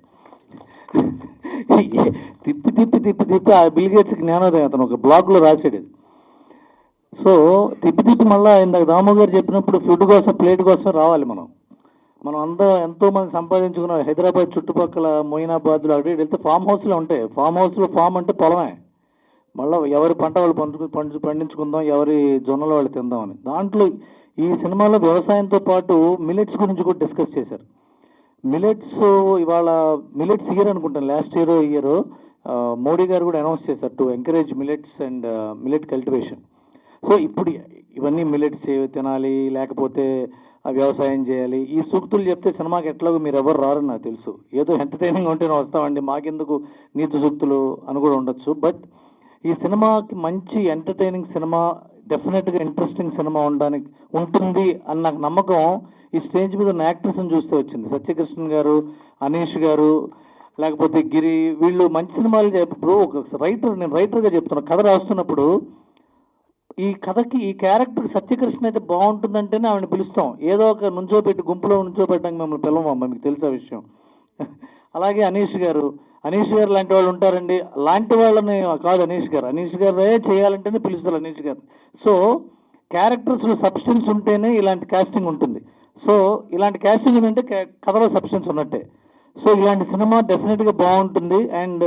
తిప్పి తిప్పి తిప్పి తిప్పి ఆ బిల్ గేట్స్ జ్ఞానోదయం అతను ఒక బ్లాగ్లో రాసాడు ఇది. సో తిప్పి తిప్పి మళ్ళీ ఇందాక దాము గారు చెప్పినప్పుడు ఫుడ్ కోసం, ప్లేట్ కోసం రావాలి మనం అందరూ ఎంతోమంది సంపాదించుకున్నాం. హైదరాబాద్ చుట్టుపక్కల మొయినాబాద్లో అటు వెళ్తే ఫామ్ హౌస్లో ఉంటాయి. ఫామ్ హౌస్లో ఫామ్ అంటే పొలమే, మళ్ళీ ఎవరి పంట వాళ్ళు పండించుకుందాం, ఎవరి జొన్నలు వాళ్ళు తిందామని. దాంట్లో ఈ సినిమాలో వ్యవసాయంతో పాటు మిలెట్స్ గురించి కూడా డిస్కస్ చేశారు. మిలెట్స్ ఇవాళ మిలెట్స్ ఇయర్ అనుకుంటాను, లాస్ట్ ఇయర్ మోడీ గారు కూడా అనౌన్స్ చేశారు to encourage millets and millet cultivation. So ఇప్పుడు ఇవన్నీ మిలెట్స్ తినాలి, లేకపోతే వ్యవసాయం చేయాలి, ఈ సూక్తులు చెప్తే సినిమాకి ఎట్లాగో మీరు ఎవరు రారని నాకు తెలుసు. ఏదో ఎంటర్టైనింగ్ ఉంటేనే వస్తామండి, మాకెందుకు నీతి సూక్తులు అని కూడా ఉండొచ్చు. బట్ ఈ సినిమాకి మంచి ఎంటర్టైనింగ్ సినిమా, డెఫినెట్గా ఇంట్రెస్టింగ్ సినిమా ఉంటుంది అని నాకు నమ్మకం ఈ స్టేజ్ మీద ఉన్న యాక్టర్స్ని చూస్తే వచ్చింది. సత్యకృష్ణన్ గారు, అనీష్ గారు, లేకపోతే గిరి, వీళ్ళు మంచి సినిమాలు ఇప్పుడు ఒక నేను రైటర్గా చెప్తున్నా, కథ రాస్తున్నప్పుడు ఈ కథకి ఈ క్యారెక్టర్ సత్యకృష్ణ అయితే బాగుంటుందంటేనే ఆవిడని పిలుస్తాం. ఏదో ఒక గుంపులో నుంచోబెట్టడానికి మిమ్మల్ని పిలవమ్మా, మీకు తెలిసే విషయం. అలాగే అనీష్ గారు లాంటి వాళ్ళు ఉంటారండి, లాంటి వాళ్ళని కాదు అనీష్ గారే చేయాలంటేనే పిలుస్తారు అనీష్ గారు. సో క్యారెక్టర్స్లో సబ్స్టెన్స్ ఉంటేనే ఇలాంటి కాస్టింగ్ ఉంటుంది. సో ఇలాంటి కాస్టింగ్ ఏంటంటే కథలో సబ్స్టెన్స్ ఉన్నట్టే. సో ఇలాంటి సినిమా డెఫినెట్గా బాగుంటుంది. And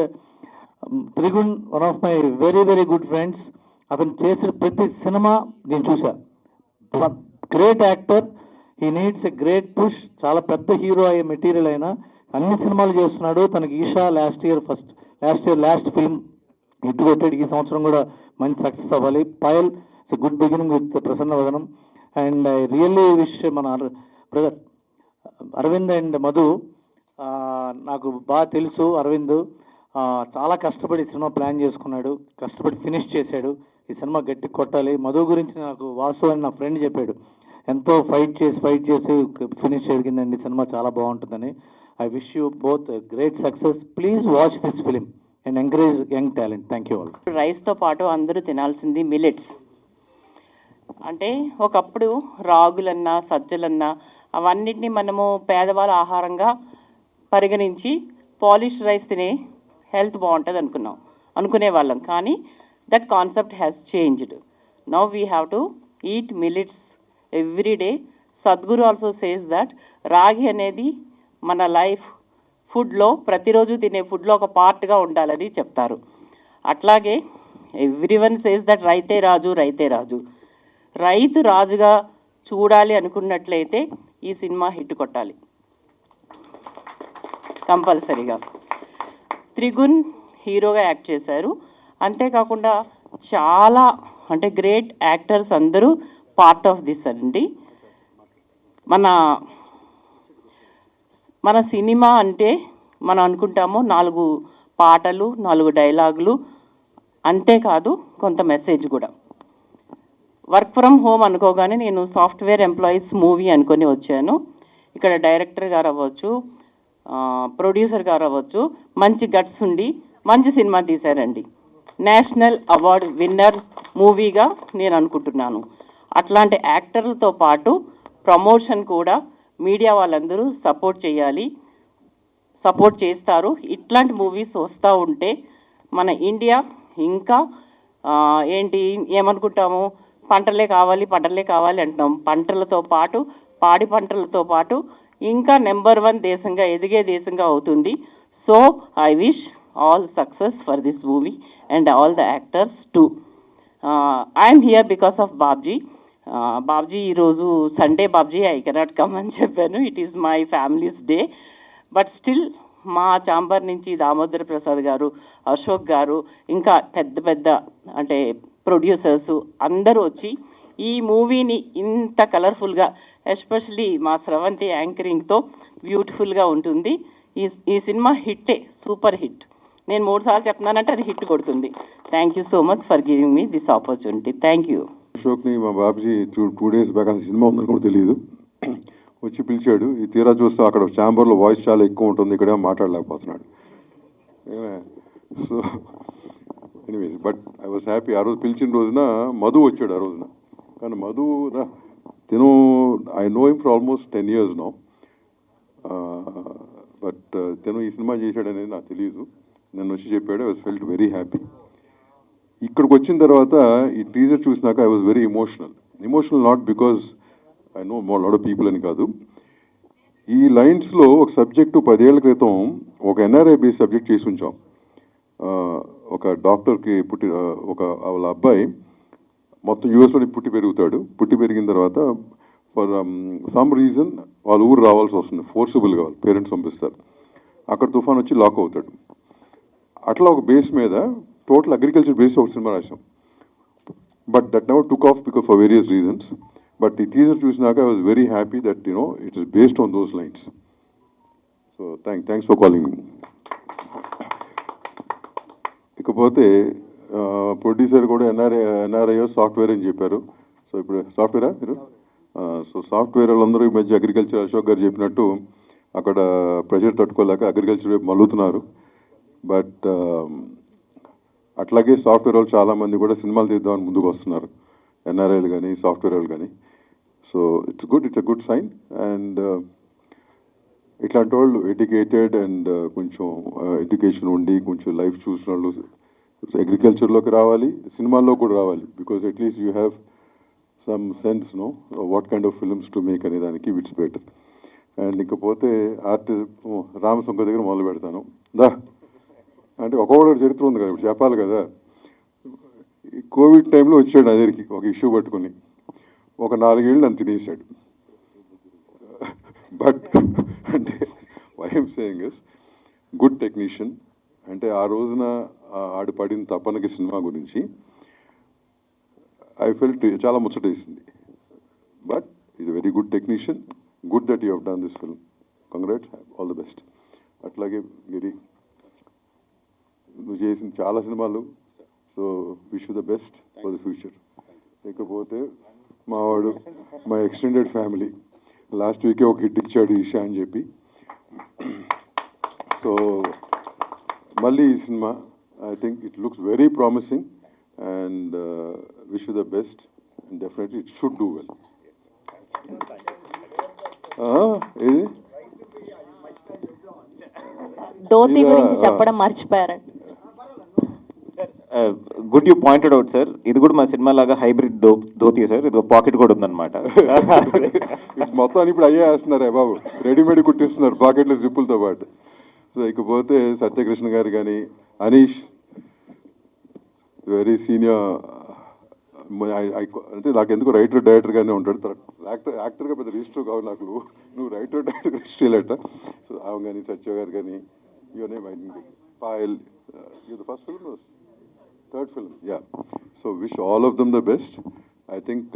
Trigun one of my very very good friends. అతను చేసిన ప్రతి సినిమా నేను చూసా. Great actor, he needs a great push. చాలా పెద్ద హీరో అయ్యే మెటీరియల్ అయినా అన్ని సినిమాలు చేస్తున్నాడు. తనకి ఈషా లాస్ట్ ఫిల్మ్ హిట్ కొట్టాడు. ఈ సంవత్సరం కూడా మంచి సక్సెస్ అవ్వాలి. Payal it's good beginning with Prasanna Vadanam. And I really wish మన బ్రదర్ అరవింద్ అండ్ మధు. నాకు బాగా తెలుసు అరవింద్ చాలా కష్టపడి సినిమా ప్లాన్ చేసుకున్నాడు, కష్టపడి ఫినిష్ చేశాడు. ఈ సినిమా గట్టి కొట్టాలి. మధు గురించి నాకు వాసు అని నా ఫ్రెండ్ చెప్పాడు, ఎంతో ఫైట్ చేసి ఫినిష్ జరిగిందండి, సినిమా చాలా బాగుంటుందని. I wish you both a great success. Please watch this film and encourage young talent. Thank you all. రైస్తో పాటు అందరూ తినాల్సింది మిల్లెట్స్. అంటే ఒకప్పుడు రాగులన్నా సజ్జలన్నా అవన్నిటిని మనము పేదవాళ్ళ ఆహారంగా పరిగణించి పాలిష్ రైస్ తినే హెల్త్ బాగుంటుంది అనుకునేవాళ్ళం. కానీ that concept has changed. Now we have to eat millets every day. Sadhguru also says that రాగి అనేది మన లైఫ్ ఫుడ్లో, ప్రతిరోజు తినే ఫుడ్లో ఒక పార్ట్గా ఉండాలని చెప్తారు. అట్లాగే ఎవ్రీవన్ సేస్ దట్ రైతే రాజు. రైతు రాజుగా చూడాలి అనుకున్నట్లయితే ఈ సినిమా హిట్ కొట్టాలి కంపల్సరీగా. త్రిగుణ్ హీరోగా యాక్ట్ చేశారు. అంతేకాకుండా చాలా గ్రేట్ యాక్టర్స్ అందరూ పార్ట్ ఆఫ్ దిస్ అండి. మన సినిమా అంటే మనం అనుకుంటాము 4 పాటలు, 4 డైలాగులు, అంతేకాదు కొంత మెసేజ్ కూడా. వర్క్ ఫ్రమ్ హోమ్ అనుకోగానే నేను సాఫ్ట్వేర్ ఎంప్లాయీస్ మూవీ అనుకొని వచ్చాను. ఇక్కడ డైరెక్టర్ గారు అవ్వచ్చు, ప్రొడ్యూసర్ గారు అవ్వచ్చు, మంచి గట్స్ ఉండి మంచి సినిమా తీశారండి. నేషనల్ అవార్డు విన్నర్ మూవీగా నేను అనుకుంటున్నాను. అట్లాంటి యాక్టర్లతో పాటు ప్రమోషన్ కూడా మీడియా వాళ్ళందరూ సపోర్ట్ చేయాలి, సపోర్ట్ చేస్తారు. ఇట్లాంటి మూవీస్ వస్తూ ఉంటే మన ఇండియా ఇంకా ఏంటి ఏమనుకుంటాము, పంటలే కావాలి అంటున్నాం. పంటలతో పాటు పాడి పంటలతో పాటు ఇంకా నెంబర్ 1 దేశంగా ఎదిగే దేశంగా అవుతుంది. So I wish all success for this movie and all the actors too. I'm here because of Babji. Babji ఈరోజు Sunday, Babji I cannot come అని చెప్పాను. It is my family's day. But still మా చాంబర్ నుంచి దామోదర ప్రసాద్ గారు, అశోక్ గారు, ఇంకా పెద్ద పెద్ద అంటే ప్రొడ్యూసర్స్ అందరూ వచ్చి ఈ మూవీని ఇంత కలర్ఫుల్గా, ఎస్పెషలీ మా స్రవంతి యాంకరింగ్తో బ్యూటిఫుల్గా ఉంటుంది. ఈ సినిమా హిట్టే, సూపర్ హిట్. నేను 3 సార్లు చెప్తున్నానంటే అది హిట్ కొడుతుంది. Thank you so much for giving me this opportunity. Thank you. అశోక్ని మా బాబుజీ 2 days బ్యాక్ అసలు సినిమా ఉందని కూడా తెలియదు, వచ్చి పిలిచాడు. ఈ తీరా చూస్తే అక్కడ ఛాంబర్లో వాయిస్ చాలా ఎక్కువ ఉంటుంది, ఇక్కడ మాట్లాడలేకపోతున్నాడు. So anyways, but I was happy. ఆ రోజు పిలిచిన రోజున మధు వచ్చాడు. ఆ రోజున కానీ మధు తిను I know him for almost 10 years no, but తిను ఈ సినిమా చేశాడనేది నాకు తెలియదు. నన్ను వచ్చి చెప్పాడు. I was felt very happy. ఇక్కడికి వచ్చిన తర్వాత ఈ టీజర్ చూసినాక I was very emotional not because I know lot of people అని కాదు. ఈ లైన్స్లో ఒక సబ్జెక్టు 10 ఏళ్ల క్రితం ఒక ఎన్ఆర్ఐ బేస్ సబ్జెక్ట్ చేసి ఉంచాం. ఒక డాక్టర్కి వాళ్ళ అబ్బాయి మొత్తం యూఎస్లోని పుట్టి పెరిగిన తర్వాత ఫర్ సమ్ రీజన్ వాళ్ళ ఊరు రావాల్సి వస్తుంది, ఫోర్సిబుల్గా వాళ్ళు పేరెంట్స్ పంపిస్తారు. అక్కడ తుఫాన్ వచ్చి లాక్ అవుతాడు. అట్లా ఒక బేస్ మీద టోటల్ అగ్రికల్చర్ బేస్ ఒక సినిమా రాసాం. But that never took off because for various reasons. But ఈ టీజర్ చూసినాక I was very happy that it is based on those lines. So thanks for calling మీ. ఇకపోతే ప్రొడ్యూసర్ కూడా ఎన్ఆర్ఐఓ సాఫ్ట్వేర్ అని చెప్పారు. సో ఇప్పుడు సాఫ్ట్వేరా మీరు? సో సాఫ్ట్వేర్ వాళ్ళందరూ ఈ మధ్య అగ్రికల్చర్ అశోక్ గారు చెప్పినట్టు అక్కడ ప్రెషర్ తట్టుకోలేక అగ్రికల్చర్ వైపు మలుగుతున్నారు. బట్ అట్లాగే సాఫ్ట్వేర్ వాళ్ళు చాలామంది కూడా సినిమాలు తీద్దామని ముందుకు వస్తున్నారు, ఎన్ఆర్ఐలు కానీ సాఫ్ట్వేర్ వాళ్ళు కానీ. So it's a good sign. And ఇట్లాంటి వాళ్ళు ఎడ్యుకేటెడ్ అండ్ కొంచెం ఎడ్యుకేషన్ ఉండి కొంచెం లైఫ్ చూసిన వాళ్ళు అగ్రికల్చర్లోకి రావాలి, సినిమాల్లో కూడా రావాలి. Because at least you have some sense what kind of films to make అనే దానికి ఇట్స్ బెటర్. అండ్ ఇకపోతే ఆర్టిస్ట్ రామశంకర్ దగ్గర మొదలు పెడతాను. అంటే ఒక్కొక్కటి చరిత్ర ఉంది కదా, ఇప్పుడు చెప్పాలి కదా. ఈ కోవిడ్ టైంలో వచ్చాడు నా దగ్గరికి ఒక ఇష్యూ పట్టుకుని, ఒక 4 ఏళ్ళు నన్ను తినేసాడు. బట్ అంటే why I'm saying is good technician. అంటే ఆ రోజున ఆడు పడిన తపనకి సినిమా గురించి ఐ ఫెల్ట్ చాలా ముచ్చటేసింది. But is a very good technician. Good that you have done this film. Congrats, all the best. అట్లాగే గిరి, నువ్వు చేసిన చాలా సినిమాలు. So wish you the best for the future. ఇకపోతే మావాడు మా ఎక్స్టెండెడ్ ఫ్యామిలీ లాస్ట్ వీకే ఒక హిట్ ఇచ్చాడు ఈషా అని చెప్పి. సో మళ్ళీ ఈ సినిమా I think it looks very promising and wish you the best and definitely it should do well. ఏది ధోతి గురించి చెప్పడం మర్చిపోయారండి. Good you pointed out sir. ఇది కూడా మా సినిమా లాగా హైబ్రిడ్ ధోతి సార్. ఇది పాకెట్ కూడా ఉందన్నమాట. మొత్తాన్ని ఇప్పుడు అయ్యే వేస్తున్నారే బాబు, రెడీమేడ్ కుట్టిస్తున్నారు పాకెట్లో జిప్పులతో పాటు. సో ఇకపోతే సత్యకృష్ణ గారు కానీ, అనీష్ వెరీ సీనియర్. అంటే నాకు ఎందుకు రైటర్ డైరెక్టర్గానే ఉంటాడు. యాక్టర్గా పెద్ద రిజిస్టర్ కావు నాకు. నువ్వు రైటర్ డైరెక్టర్ రిజిస్టర్ అట్ట. సో ఆమె కానీ, సత్య గారు కానీ, your name I think Payal, you the first film, third film, yeah. So wish all of them the best. I think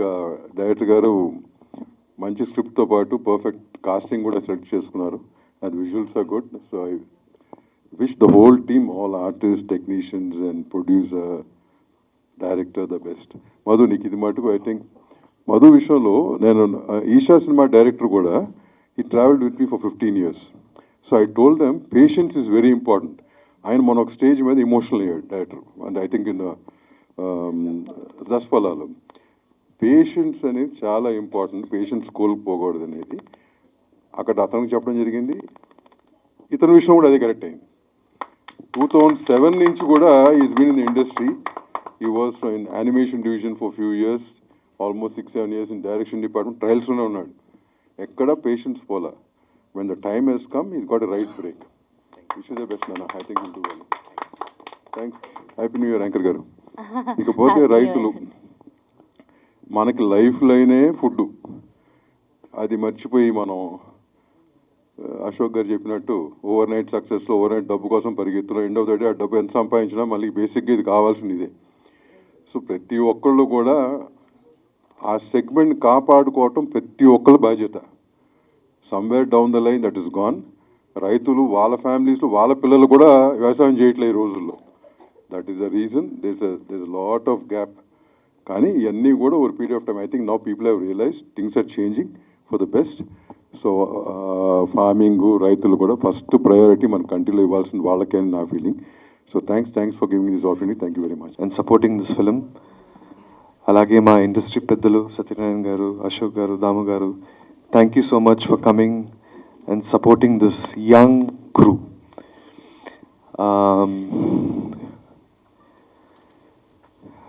director గారు మంచి స్క్రిప్ట్తో పాటు పర్ఫెక్ట్ కాస్టింగ్ కూడా సెలెక్ట్ చేసుకున్నారు. And visuals are good. So I wish the whole team, all artist, technicians and producer, director the best. Madhu, నీకు ఇది మటుకు ఐ థింక్ మధు విషయంలో నేను ఈషా సినిమా డైరెక్టర్ కూడా ఈ travelled with me for 15 years. So I told them patience is very important. ఆయన మన ఒక స్టేజ్ మీద ఎమోషనల్ అయ్యాడు director. And I think in దశఫలాలు. పేషెన్స్ అనేది చాలా ఇంపార్టెంట్, పేషెన్స్ కోల్పోకూడదు అనేది అక్కడ అతనికి చెప్పడం జరిగింది. ఇతని విషయం కూడా అదే కరెక్ట్ అయింది. 2007 నుంచి కూడా is been in the industry. He was in animation division for few years, almost 6-7 years in direction department. ట్రయల్స్లోనే ఉన్నాడు, ఎక్కడ పేషెన్స్ పోలా. When the time he's come is got a right break. Wish the best నాన్న. I think will do well. Thanks. Happy new year anchor garu. ఇకపోతే రైతులు, మనకి లైఫ్ లైనే ఫుడ్. అది మర్చిపోయి మనం అశోక్ గారు చెప్పినట్టు ఓవర్ నైట్ సక్సెస్లో ఓవర్ నైట్ డబ్బు కోసం పరిగెత్తులో ఎండ్ ఆఫ్ ద డే ఆ డబ్బు ఎంత సంపాదించినా మళ్ళీ బేసిక్గా ఇది కావాల్సింది ఇదే. సో ప్రతి ఒక్కళ్ళు కూడా ఆ సెగ్మెంట్ కాపాడుకోవటం ప్రతి ఒక్కళ్ళ బాధ్యత. Somewhere down the line that is gone. రైతులు వాళ్ళ ఫ్యామిలీస్లో వాళ్ళ పిల్లలు కూడా వ్యవసాయం చేయట్లేదు ఈ రోజుల్లో. That is the reason there lot of gap. కానీ ఇవన్నీ కూడా over period of time I think now people have realize things are changing for the best. So farming రైతులు కూడా ఫస్ట్ ప్రయారిటీ మన కంట్రీలో ఇవ్వాల్సింది వాళ్ళకే అని నా feeling. So thanks for giving this opportunity. Thank you very much. And supporting this film. అలాగే మా ఇండస్ట్రీ పెద్దలు సత్యనారాయణ గారు, Ashok garu, Damu garu, thank you so much for coming and supporting this young crew.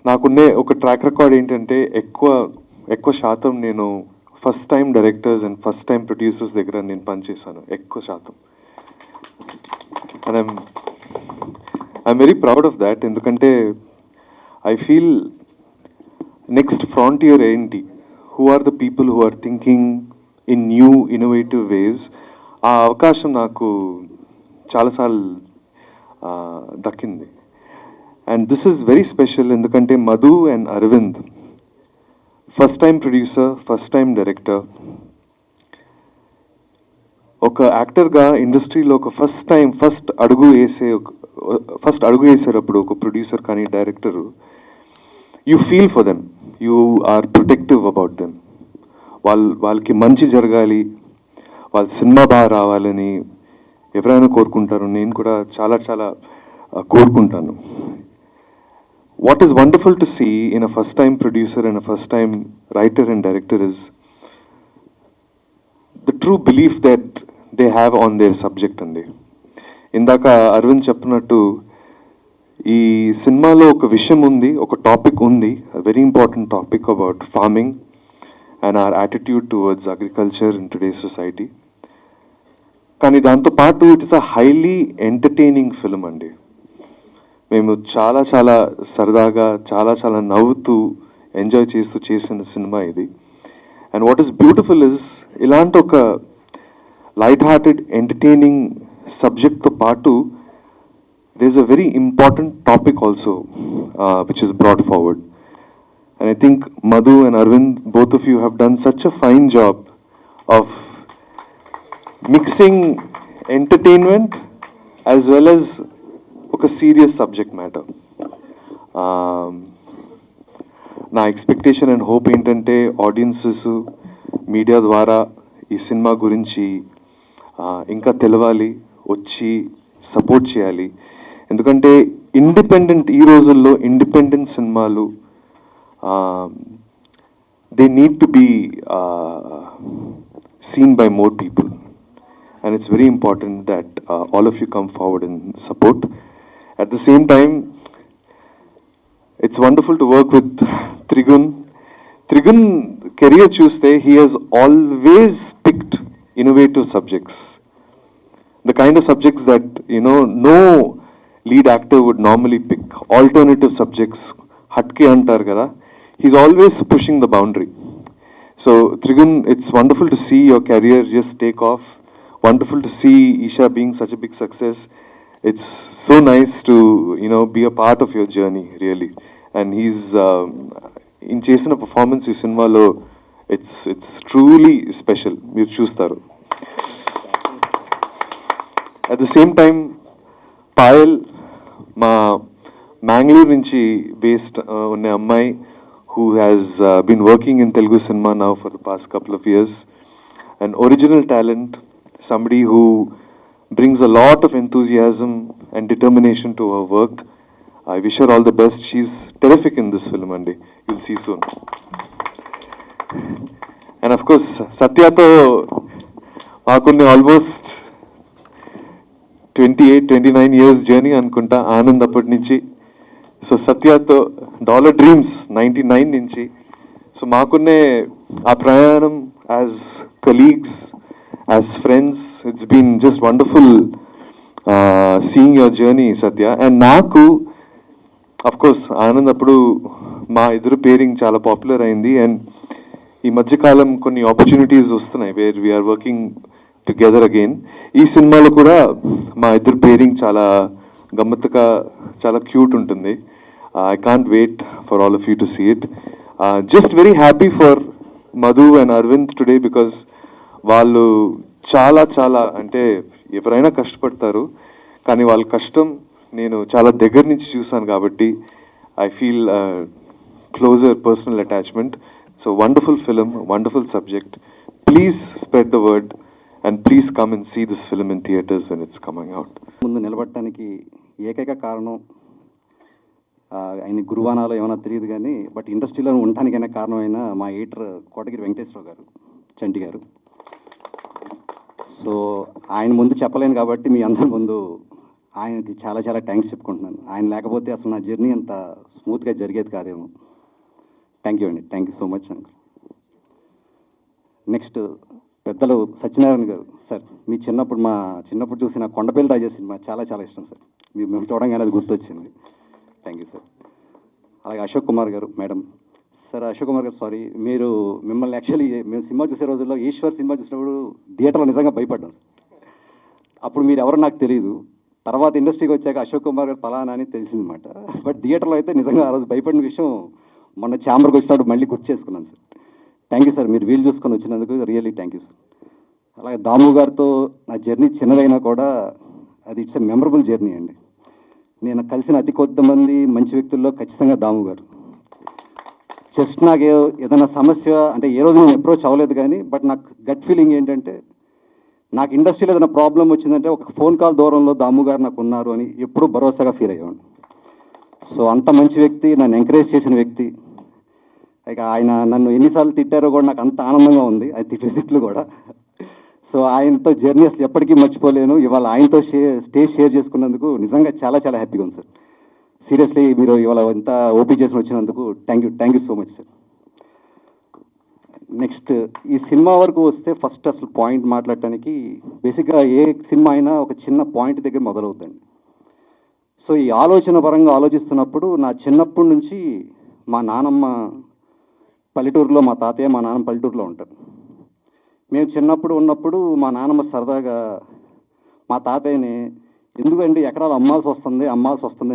నాకున్నే ఒక ట్రాక్ రికార్డ్ ఏంటంటే ఎక్కువ శాతం నేను first time directors and first time producers దగ్గర నేను పనిచేశాను ఎక్కువ శాతం. And I'm very proud of that. ఎందుకంటే ఐ ఫీల్ నెక్స్ట్ ఫ్రాంటియర్ ఏంటి, who are the people who are thinking in new innovative ways. ఆ అవకాశం నాకు చాలాసార్లు దక్కింది. And this is very special ఎందుకంటే Madhu and Arvind first time producer, first time director. ఒక యాక్టర్గా ఇండస్ట్రీలో ఒక ఫస్ట్ అడుగు వేసేటప్పుడు ఒక ప్రొడ్యూసర్ కానీ director, you feel for them, you are protective about them. వాళ్ళకి మంచి జరగాలి, వాళ్ళ సినిమా బాగా రావాలని ఎవరైనా కోరుకుంటారు. నేను కూడా చాలా కోరుకుంటాను. What is wonderful to see in a first-time producer and a first-time writer and director is the true belief that they have on their subject. And ఇందాక అరవింద్ చెప్పినట్టు ఈ సినిమాలో ఒక విషయం ఉంది, ఒక టాపిక్ ఉంది, very important topic about farming and our attitude towards agriculture in today's society. కానీ దాంతోపాటు it is a highly entertaining film అండి. మేము చాలా సరదాగా చాలా నవ్వుతూ ఎంజాయ్ చేస్తూ చేసిన సినిమా ఇది. And what is beautiful is ఇలాంటి ఒక లైట్ హార్టెడ్ ఎంటర్టైనింగ్ సబ్జెక్ట్తో పాటు there is a very important topic also which is brought forward. And I think Madhu and Arvind, both of you have done such a fine job of mixing entertainment as well as ఒక సీరియస్ సబ్జెక్ట్ మ్యాటర్. నా ఎక్స్పెక్టేషన్ అండ్ హోప్ ఏంటంటే ఆడియన్సెస్ మీడియా ద్వారా ఈ సినిమా గురించి ఇంకా తెలవాలి, వచ్చి సపోర్ట్ చేయాలి. ఎందుకంటే ఈ రోజుల్లో ఇండిపెండెంట్ సినిమాలు they need to be seen by more people, and it's very important that all of you come forward and support. At the same time, it's wonderful to work with Trigun career chuste, he has always picked innovative subjects, the kind of subjects that no lead actor would normally pick. Alternative subjects, hatke antar kada, he's always pushing the boundary. So Trigun, it's wonderful to see your career just take off. Wonderful to see Isha being such a big success. It's so nice to be a part of your journey, really. And he's in chasing a performance in cinema lo, it's truly special. Meer chustaru. At the same time, Payal, ma Mangalore nunchi based unna ammai who has been working in Telugu cinema now for the past couple of years. An original talent, somebody who brings a lot of enthusiasm and determination to her work. I wish her all the best. She's terrific in this film, and you'll see soon. And of course, Satyato, maakunni almost 28-29 years journey అనుకుంటా ఆనంద్ అప్పటి నుంచి. సో సత్యాతో డాలర్ డ్రీమ్స్ 99 నుంచి. సో మాకున్నే ఆ ప్రయాణం as colleagues, as friends, it's been just wonderful seeing your journey Satya. And నాకు కోర్స్ ఆనంద్ అప్పుడు మా ఇద్దరు పేరింగ్ చాలా పాపులర్ అయింది. అండ్ ఈ మధ్యకాలం కొన్ని ఆపర్చునిటీస్ వస్తున్నాయి where we are working together again. ఈ సినిమాలో కూడా మా ఇద్దరు పేరింగ్ చాలా గమ్మత్తుగా, చాలా క్యూట్ ఉంటుంది. I can't wait for all of you to see it. Just very happy for Madhu and Arvind today, because వాళ్ళు చాలా చాలా అంటే ఎవరైనా కష్టపడతారు, కానీ వాళ్ళ కష్టం నేను చాలా దగ్గర నుంచి చూసాను కాబట్టి I feel closer personal attachment. So wonderful film, wonderful subject. Please spread the word and please come and see this film in theaters when it's coming out. ముందు నిలబడటానికి ఏకైక కారణం ఆయన గురువానాలో ఏమైనా తెలియదు కానీ బట్ ఇండస్ట్రీలో ఉండటానికైనా కారణమైన మా ఎడిటర్ కోటగిరి వెంకటేశ్వరరావు గారు, చంటి గారు. సో ఆయన ముందు చెప్పలేను కాబట్టి మీ అందరి ముందు ఆయనకి చాలా చాలా థ్యాంక్స్ చెప్పుకుంటున్నాను. ఆయన లేకపోతే అసలు నా జర్నీ అంత స్మూత్గా జరిగేది కాదేమో. థ్యాంక్ యూ అండి, thank you so much uncle. Next పెద్దలు సత్యనారాయణ గారు. సార్ మీ చిన్నప్పుడు చూసిన కొండపల్లి రాజా సినిమా చాలా చాలా ఇష్టం సార్. మేము చూడంగానే అది గుర్తొచ్చింది. Thank you sir. అలాగే అశోక్ కుమార్ గారు మేడం. సార్ అశోక్ కుమార్ గారు సారీ, మిమ్మల్ని యాక్చువల్లీ మేము సినిమా చూసే రోజుల్లో ఈశ్వర్ సినిమా చూసినప్పుడు థియేటర్లో నిజంగా భయపడ్డాం సార్. అప్పుడు మీరు ఎవరో నాకు తెలియదు, తర్వాత ఇండస్ట్రీకి వచ్చాక అశోక్ కుమార్ గారు పలానా అని తెలిసిందన్నమాట. బట్ థియేటర్లో అయితే నిజంగా ఆ రోజు భయపడిన విషయం మొన్న ఛాంబర్కి వచ్చినప్పుడు మళ్ళీ గుర్తు చేసుకున్నాను సార్. థ్యాంక్ యూ సార్, మీరు వీలు చూసుకొని వచ్చినందుకు రియల్లీ థ్యాంక్ యూ సార్. అలాగే దాము గారితో నా జర్నీ చిన్నదైనా కూడా అది ఇట్స్ ఎ మెమరబుల్ జర్నీ అండి. నేను కలిసిన అతి కొద్దిమంది మంచి వ్యక్తుల్లో ఖచ్చితంగా దాము గారు. జస్ట్ నాకు ఏదైనా సమస్య అంటే ఏ రోజు నేను అప్రోచ్ అవ్వలేదు కానీ బట్ నాకు గట్ ఫీలింగ్ ఏంటంటే నాకు ఇండస్ట్రీలో ఏదైనా ప్రాబ్లం వచ్చిందంటే ఒక ఫోన్ కాల్ దూరంలో దాము గారు నాకు ఉన్నారు అని ఎప్పుడూ భరోసాగా ఫీల్ అయ్యాను. సో అంత మంచి వ్యక్తి, నన్ను ఎంకరేజ్ చేసిన వ్యక్తి. ఇక ఆయన నన్ను ఎన్నిసార్లు తిట్టారో కూడా నాకు అంత ఆనందంగా ఉంది, అది తిట్లు కూడా. సో ఆయనతో జర్నీ అసలు ఎప్పటికీ మర్చిపోలేను. ఇవాళ ఆయనతో స్టేజ్ షేర్ చేసుకున్నందుకు నిజంగా చాలా చాలా హ్యాపీగా ఉంది సార్. సీరియస్లీ మీరు ఇవాళ ఇంత ఓపీ చేసి వచ్చినందుకు thank you so much sir. Next ఈ సినిమా వరకు వస్తే ఫస్ట్ అసలు పాయింట్ మాట్లాడటానికి బేసిక్గా ఏ సినిమా అయినా ఒక చిన్న పాయింట్ దగ్గర మొదలవుతుంది. సో ఈ ఆలోచన పరంగా ఆలోచిస్తున్నప్పుడు నా చిన్నప్పటి నుంచి మా నానమ్మ పల్లెటూరులో, మా తాతయ్య మా నాన్న పల్లెటూరులో ఉంటారు. మేము చిన్నప్పుడు ఉన్నప్పుడు మా నాన్నమ్మ సరదాగా మా తాతయ్యని ఎందుకండి ఎకరాలు అమ్మాల్సి వస్తుంది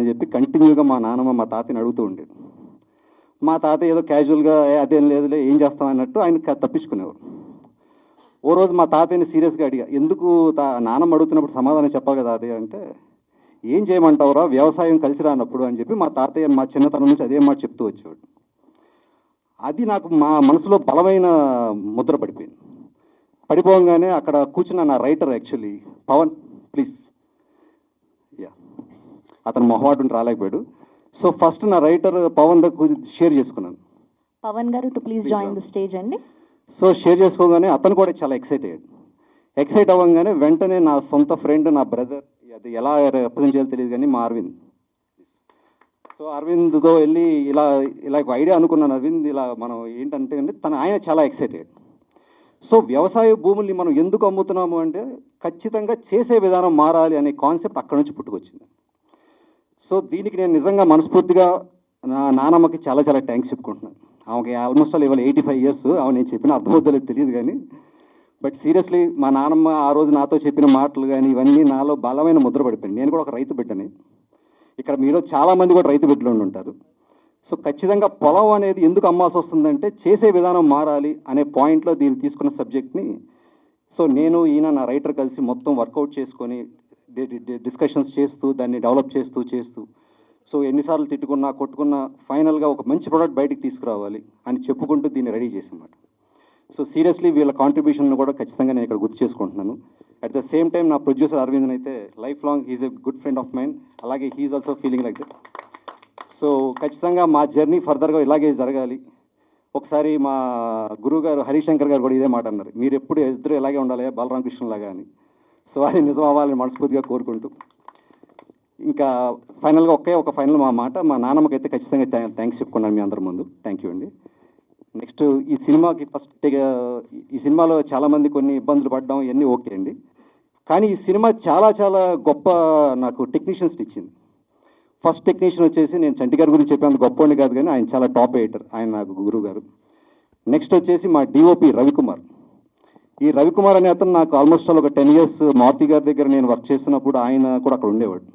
అని చెప్పి కంటిన్యూగా మా నాన్నమ్మ మా తాతయ్యని అడుగుతూ ఉండేది. మా తాతయ్య ఏదో క్యాజువల్గా అదేం లేదులే ఏం చేస్తాం అన్నట్టు ఆయన తప్పించుకునేవారు. ఓ రోజు మా తాతయ్యని సీరియస్గా అడిగా, ఎందుకు నాన్నమ్మ అడుగుతున్నప్పుడు సమాధానం చెప్పాలి కదా తాతయ్య అంటే, ఏం చేయమంటావురా వ్యవసాయం కలిసి రానప్పుడు అని చెప్పి మా తాతయ్య మా చిన్నతనం నుంచి అదే మాట చెప్తూ వచ్చేవాడు. అది నాకు మా మనసులో బలమైన ముద్ర పడిపోయింది. పడిపోగానే అక్కడ కూర్చున్న నా రైటర్ యాక్చువల్లీ పవన్, ప్లీజ్ అతను మొహమాటం రాలేకపోయాడు. సో ఫస్ట్ నా రైటర్ పవన్ దగ్గర షేర్ చేసుకున్నాను. పవన్ గారు to please join the stage అండి. సో షేర్ చేసుకోగానే అతను కూడా చాలా ఎక్సైట్ అవ్వగానే వెంటనే నా సొంత ఫ్రెండ్, నా బ్రదర్, అది ఎలా రిప్రజెంట్ చేయాలో తెలియదు కానీ మా అరవింద్. సో అరవింద్తో వెళ్ళి ఇలా ఒక ఐడియా అనుకున్నాను. అరవింద్ ఇలా మనం ఏంటంటే ఆయన చాలా ఎక్సైటెడ్. సో వ్యవసాయ భూముల్ని మనం ఎందుకు అమ్ముతున్నాము అంటే ఖచ్చితంగా చేసే విధానం మారాలి అనే కాన్సెప్ట్ అక్కడ నుంచి పుట్టుకొచ్చింది. సో దీనికి నేను నిజంగా మనస్ఫూర్తిగా నా నానమ్మకి చాలా చాలా థ్యాంక్స్ చెప్పుకుంటున్నాను. ఆమెకి ఆల్మోస్ట్ ఇవాళ 85 years. ఆమె నేను చెప్పిన అర్థమవుతుందో తెలియదు కానీ బట్ సీరియస్లీ మా నానమ్మ ఆ రోజు నాతో చెప్పిన మాటలు కానీ ఇవన్నీ నాలో బలమైన ముద్ర పడిపోయింది. నేను కూడా ఒక రైతు బిడ్డని. ఇక్కడ మీలో చాలామంది కూడా రైతు బిడ్డలు ఉంటారు. సో ఖచ్చితంగా పొలం అనేది ఎందుకు అమ్మాల్సి వస్తుందంటే చేసే విధానం మారాలి అనే పాయింట్లో దీన్ని తీసుకున్న సబ్జెక్ట్ని సో నేను నా రైటర్ కలిసి మొత్తం వర్కౌట్ చేసుకొని డిస్కషన్స్ చేస్తూ దాన్ని డెవలప్ చేస్తూ సో ఎన్నిసార్లు తిట్టుకున్నా కొట్టుకున్నా ఫైనల్గా ఒక మంచి ప్రోడక్ట్ బయటికి తీసుకురావాలి అని చెప్పుకుంటూ దీన్ని రెడీ చేసామాట. సో సీరియస్లీ వీళ్ళ కాంట్రిబ్యూషన్ కూడా ఖచ్చితంగా నేను ఇక్కడ గుర్తు చేసుకుంటున్నాను. అట్ ద సేమ్ టైం నా ప్రొడ్యూసర్ అరవింద్ అయితే lifelong he's a good friend of mine. అలాగే he's also feeling like that. So ఖచ్చితంగా మా జర్నీ ఫర్దర్గా ఇలాగే జరగాలి. ఒకసారి మా గురువు గారు హరిశంకర్ గారు కూడా ఇదే మాట అన్నారు, మీరు ఎప్పుడు ఇద్దరు ఇలాగే ఉండాలి బలరామకృష్ణ లాగా అని. సో అది నిజం అవ్వాలని మనస్ఫూర్తిగా కోరుకుంటూ, ఇంకా ఫైనల్గా ఒక ఫైనల్ మా మాట, మా నాన్నమ్మకైతే ఖచ్చితంగా థ్యాంక్స్ చెప్పుకున్నాను మీ అందరి ముందు. థ్యాంక్ యూ అండి. నెక్స్ట్ ఈ సినిమాకి ఈ సినిమాలో చాలామంది కొన్ని ఇబ్బందులు పడడం ఇవన్నీ ఓకే అండి, కానీ ఈ సినిమా చాలా చాలా గొప్ప నాకు టెక్నీషియన్స్ ఇచ్చింది. ఫస్ట్ టెక్నీషియన్ వచ్చేసి నేను చంటి గారి గురించి చెప్పేంత గొప్పవాడిని కాదు, కానీ ఆయన చాలా టాప్ ఎడిటర్, ఆయన నాకు గురువు గారు. నెక్స్ట్ వచ్చేసి మా డిఓపి రవికుమార్. ఈ రవికుమార్ అనే అతను నాకు ఆల్మోస్ట్ ఒక 10 years మారుతి గారి దగ్గర నేను వర్క్ చేస్తున్నప్పుడు ఆయన కూడా అక్కడ ఉండేవాడు.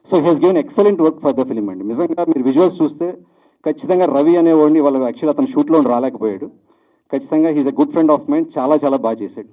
So he he's given excellent work for the film అండి. నిజంగా మీరు విజువల్స్ చూస్తే ఖచ్చితంగా రవి అనేవాడిని వాళ్ళు యాక్చువల్లీ అతను షూట్లో రాలేకపోయాడు. ఖచ్చితంగా he's a good friend of mine, చాలా చాలా బాగా చేశాడు.